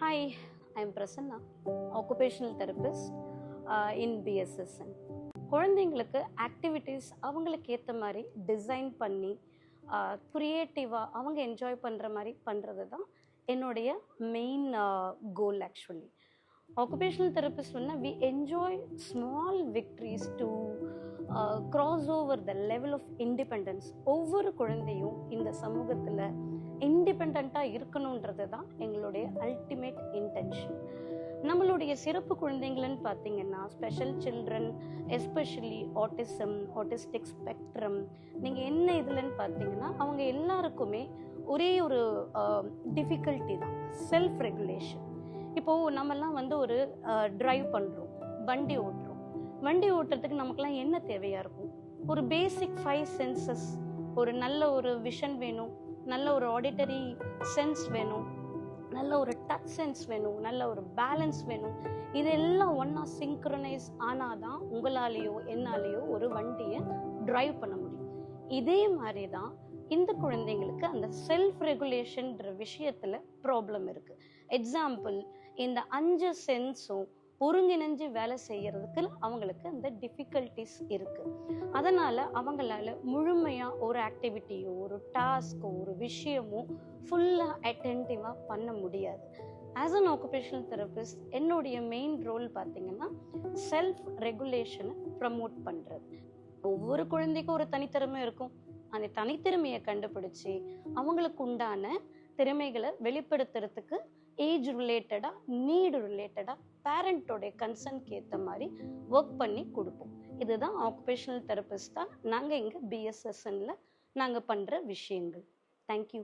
Hi, I'm Prasanna, occupational therapist in BSSN. குழந்தைங்களுக்கு activities அவங்களுக்கு ஏற்ற மாதிரி டிசைன் பண்ணி க்ரியேட்டிவாக அவங்க என்ஜாய் பண்ணுற மாதிரி பண்ணுறது தான் என்னுடைய main goal actually. Occupational therapist சொன்னால் we enjoy small victories to cross over the level of independence. ஒவ்வொரு குழந்தையும் இந்த சமூகத்தில் இண்டிபெண்ட்டாக இருக்கணுன்றது தான் எங்களுடைய அல்டிமேட் இன்டென்ஷன். நம்மளுடைய சிறப்பு குழந்தைங்கள்னு பார்த்தீங்கன்னா special children, especially autistic spectrum, நீங்கள் என்ன இதுலன்னு பார்த்தீங்கன்னா அவங்க எல்லாருக்குமே ஒரே ஒரு டிஃபிகல்ட்டி தான், செல்ஃப் ரெகுலேஷன். இப்போது நம்மெல்லாம் ஒரு ட்ரைவ் பண்ணுறோம், வண்டி ஓட்டுறதுக்கு நமக்குலாம் என்ன தேவையாக இருக்கும்? ஒரு பேசிக் 5 சென்சஸ், ஒரு நல்ல ஒரு விஷன் வேணும், நல்ல ஒரு ஆடிட்டரி சென்ஸ் வேணும், நல்ல ஒரு டச் சென்ஸ் வேணும், நல்ல ஒரு பேலன்ஸ் வேணும். இதெல்லாம் ஒன்றா சிங்க்ரனைஸ் ஆனால் தான் உங்களாலேயோ என்னாலேயோ ஒரு வண்டியை ட்ரைவ் பண்ண முடியும். இதே மாதிரி தான் இந்த குழந்தைங்களுக்கு அந்த செல்ஃப் ரெகுலேஷன்ற விஷயத்தில் ப்ராப்ளம் இருக்குது. எக்ஸாம்பிள், இந்த 5 சென்ஸும் ஒருங்கிணைஞ்சு வேலை செய்யறதுக்கு அவங்களுக்கு அந்த டிஃபிகல்ட்டிஸ் இருக்குது. அதனால் அவங்களால முழுமையாக ஒரு ஆக்டிவிட்டியோ ஒரு டாஸ்க்கோ ஒரு விஷயமோ ஃபுல்லாக அட்டென்டிவாக பண்ண முடியாது. ஆஸ் அன் ஆக்குபேஷனல் தெரபிஸ்ட் என்னுடைய மெயின் ரோல் பார்த்தீங்கன்னா செல்ஃப் ரெகுலேஷனை ப்ரமோட் பண்ணுறது. ஒவ்வொரு குழந்தைக்கும் ஒரு தனித்திறமை இருக்கும். அந்த தனித்திறமையை கண்டுபிடிச்சி அவங்களுக்கு உண்டான திறமைகளை வெளிப்படுத்துறதுக்கு ஏஜ் ரிலேட்டடாக, நீடு ரிலேட்டடாக, பேரண்டோடைய கன்சர்னுக்கு ஏற்ற மாதிரி ஒர்க் பண்ணி கொடுப்போம். இதுதான் ஆக்குபேஷனல் தெரபிஸ்டாக நாங்கள் இங்கே BSSNல நாங்கள் பண்ணுற விஷயங்கள். தேங்க்யூ.